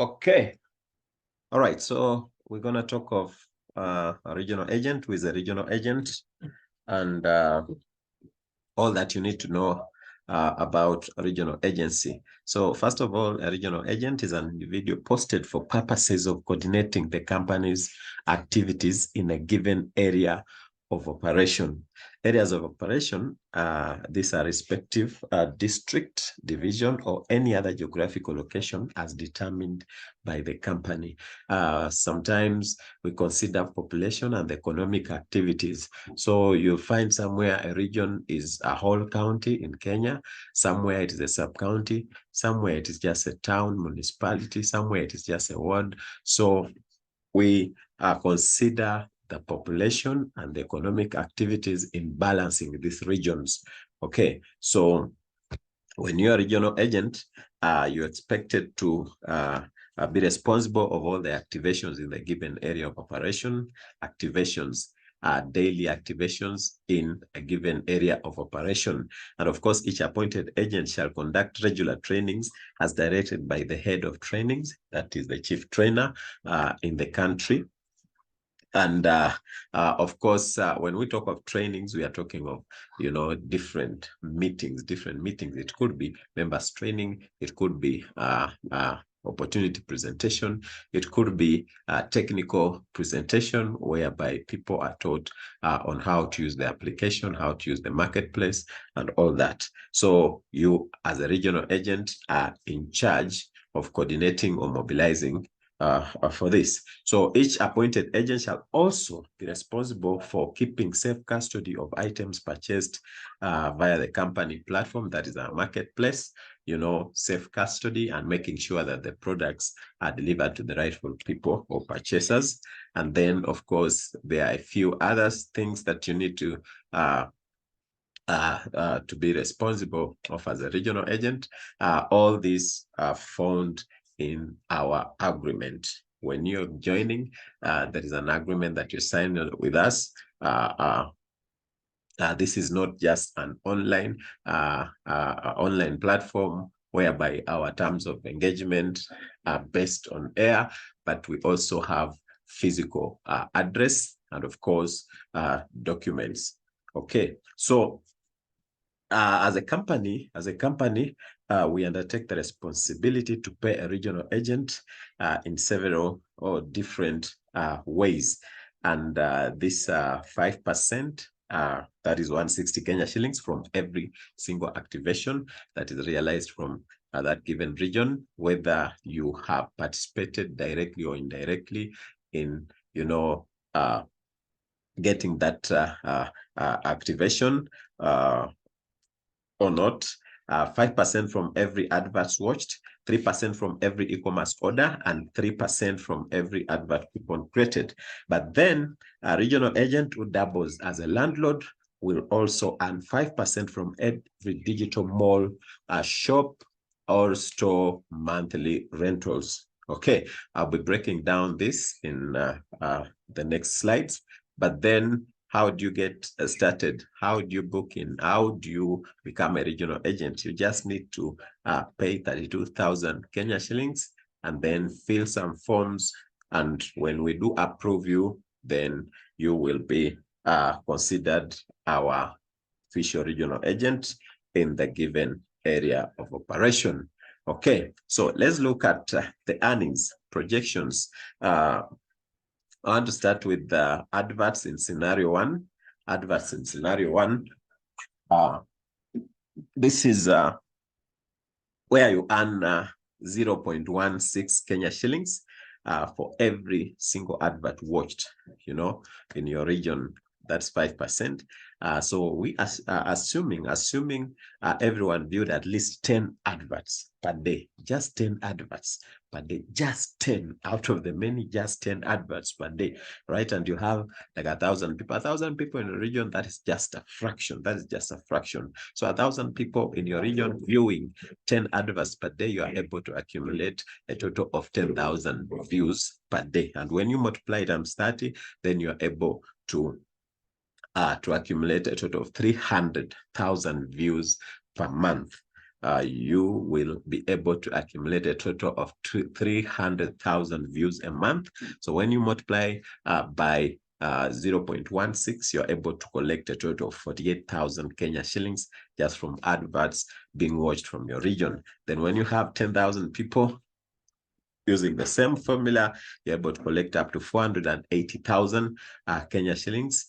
Okay. All right. So we're going to talk of a regional agent who is a regional agent and all that you need to know about a regional agency. So first of all, a regional agent is an individual posted for purposes of coordinating the company's activities in a given area of operation. Areas of operation, these are respective district, division, or any other geographical location as determined by the company. Sometimes we consider population and economic activities. So you'll find somewhere a region is a whole county in Kenya, somewhere it is a sub-county, somewhere it is just a town, municipality, somewhere it is just a ward. So we consider the population and the economic activities in balancing these regions. Okay, so when you're a regional agent, you're expected to be responsible of all the activations in the given area of operation, daily activations in a given area of operation. And of course, each appointed agent shall conduct regular trainings as directed by the head of trainings, that is the chief trainer in the country. And of course, when we talk of trainings, we are talking of, different meetings. It could be members training. It could be opportunity presentation. It could be technical presentation whereby people are taught on how to use the application, how to use the marketplace, and all that. So you, as a regional agent, are in charge of coordinating or mobilizing for this. So each appointed agent shall also be responsible for keeping safe custody of items purchased via the company platform, that is our marketplace, safe custody and making sure that the products are delivered to the rightful people or purchasers. And then, of course, there are a few other things that you need to be responsible of as a regional agent. All these are found in our agreement. When you're joining, there is an agreement that you sign with us. This is not just an online platform whereby our terms of engagement are based on air, but we also have physical address and, of course, documents. Okay, so as a company, we undertake the responsibility to pay a regional agent in several or different ways. And this 5%, that is 160 Kenya shillings from every single activation that is realized from that given region, whether you have participated directly or indirectly in, getting that activation or not. 5% from every adverts watched, 3% from every e-commerce order, and 3% from every advert coupon created. But then a regional agent who doubles as a landlord will also earn 5% from every digital mall, shop, or store monthly rentals. Okay, I'll be breaking down this in the next slides. But then, how do you get started? How do you book in? How do you become a regional agent? You just need to pay 32,000 Kenya shillings and then fill some forms. And when we do approve you, then you will be considered our official regional agent in the given area of operation. Okay, so let's look at the earnings projections. I want to start with the adverts in scenario one. Adverts in scenario one. This is where you earn 0.16 Kenya shillings for every single advert watched, in your region. That's 5%. So we assuming everyone viewed at least 10 adverts per day, just 10 adverts per day, just 10 out of the many, just 10 adverts per day, right? And you have like 1,000 people. 1,000 people in a region, that is just a fraction. That is just a fraction. So 1,000 people in your region viewing 10 adverts per day, you are able to accumulate a total of 10,000 views per day. And when you multiply times 30, then you are able to accumulate a total of 300,000 views per month. you will be able to accumulate a total of 300,000 views a month. So when you multiply by 0.16, you're able to collect a total of 48,000 Kenya shillings just from adverts being watched from your region. Then when you have 10,000 people using the same formula, you're able to collect up to 480,000 Kenya shillings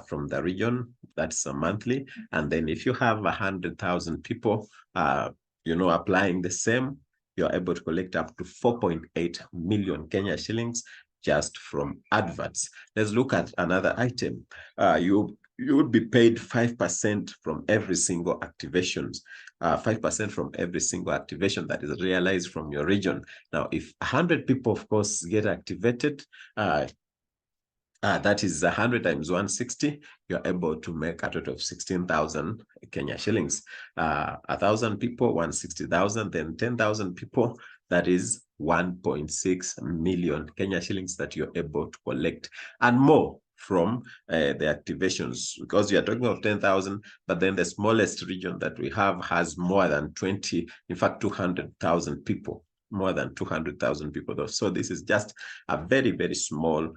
from the region. That's a monthly. And then if you have 100,000 people, applying the same, you're able to collect up to 4.8 million Kenya shillings just from adverts. Let's look at another item. You would be paid 5% from every single activations, 5% from every single activation that is realized from your region. Now, if 100 people, of course, get activated, that is 100 times 160, you're able to make a total of 16,000 Kenya shillings. 1,000 people, 160,000, then 10,000 people, that is 1.6 million Kenya shillings that you're able to collect, and more from the activations, because we are talking of 10,000, but then the smallest region that we have has more than 20, in fact, 200,000 people. More than 200,000 people though. So this is just a very, very small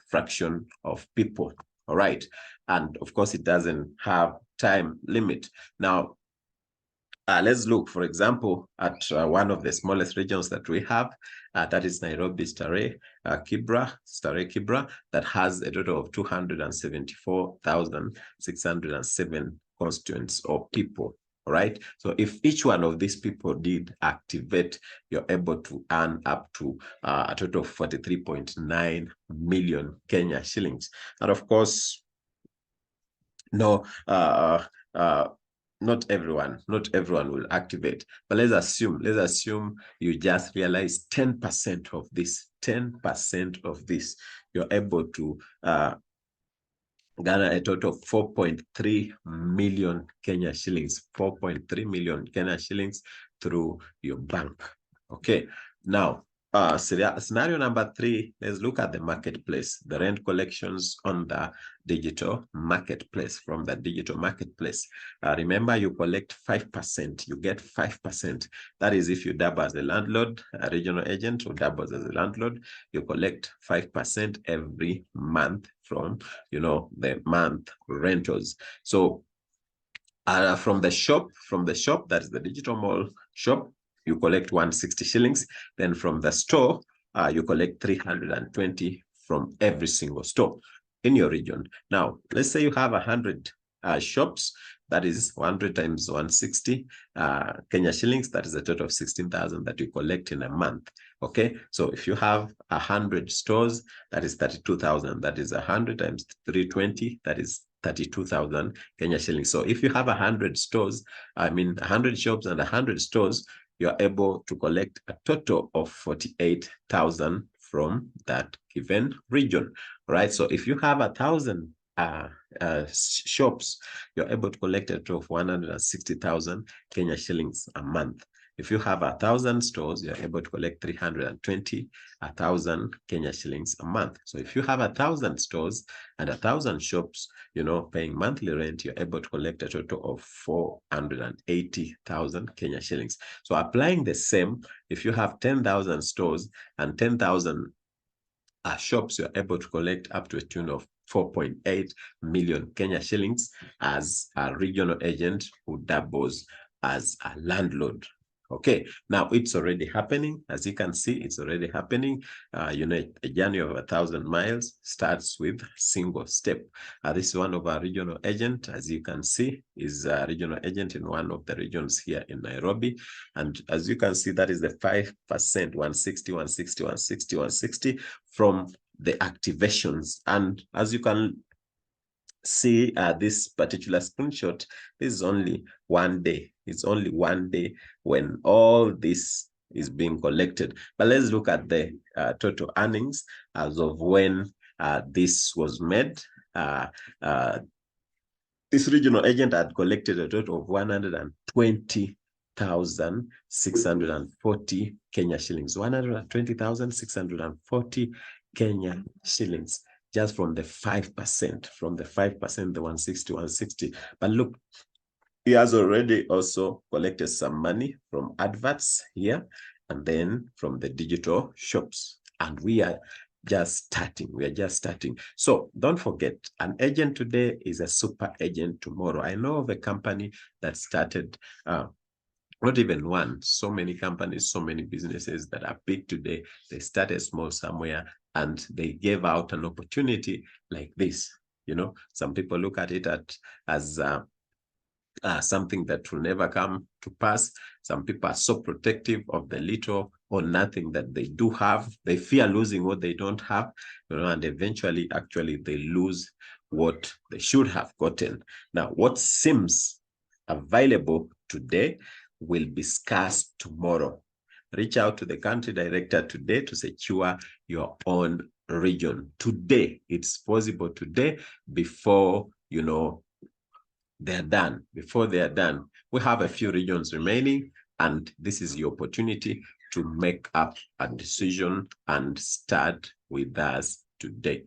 fraction of people. All right. And of course, it doesn't have time limit. Now, let's look, for example, at one of the smallest regions that we have. That is Nairobi, Starehe Kibra, that has a total of 274,607 constituents or people. All right. So if each one of these people did activate, you're able to earn up to a total of 43.9 million Kenya shillings. And of course, not everyone will activate, but let's assume you just realize 10% of this. 10% of this, you're able to garner a total of 4.3 million Kenya shillings, 4.3 million Kenya shillings through your bank. Okay, now scenario number 3, let's look at the marketplace, the rent collections on the digital marketplace, from the digital marketplace. Remember, you collect 5%, you get 5%. That is if you double as a landlord, a regional agent who doubles as a landlord, you collect 5% every month from, the month rentals. So from the shop, that is the digital mall shop, you collect 160 shillings. Then from the store, you collect 320 from every single store in your region. Now, let's say you have 100 shops. That is 100 times 160 Kenya shillings. That is a total of 16,000 that you collect in a month. Okay, so if you have 100 stores, that is 32,000. That is 100 times 320. That is 32,000 Kenya shillings. So if you have 100 stores, 100 shops and 100 stores, you're able to collect a total of 48,000 from that given region, right? So if you have 1,000 shops, you're able to collect a total of 160,000 Kenya shillings a month. If you have 1,000 stores, you're able to collect 320,000 Kenya shillings a month. So if you have 1,000 stores and 1,000 shops, paying monthly rent, you're able to collect a total of 480,000 Kenya shillings. So applying the same, if you have 10,000 stores and 10,000 shops, you're able to collect up to a tune of 4.8 million Kenya shillings as a regional agent who doubles as a landlord. Okay, now it's already happening. As you can see, it's already happening. A journey of 1,000 miles starts with a single step. This is one of our regional agent, as you can see, is a regional agent in one of the regions here in Nairobi. And as you can see, that is the 5%, 160, 160, 160, 160 from the activations. And as you can see, this particular screenshot, this is only one day. It's only one day when all this is being collected. But let's look at the total earnings as of when this was made. This regional agent had collected a total of 120,640 Kenya shillings. 120,640 Kenya shillings. Just from the 5%, the 160, 160. But look, He has already also collected some money from adverts here and then from the digital shops. And we are just starting. We are just starting. So don't forget, an agent today is a super agent tomorrow. I know of a company that started, not even one, so many companies, so many businesses that are big today. They started small somewhere and they gave out an opportunity like this. You know, some people look at it as something that will never come to pass. Some people are so protective of the little or nothing that they do have. They fear losing what they don't have, you know, and eventually, actually, they lose what they should have gotten. Now, what seems available today will be scarce tomorrow. Reach out to the country director today to secure your own region. Today, it's possible today before, you know, they're done. Before they are done, we have a few regions remaining, and this is your opportunity to make up a decision and start with us today.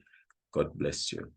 God bless you.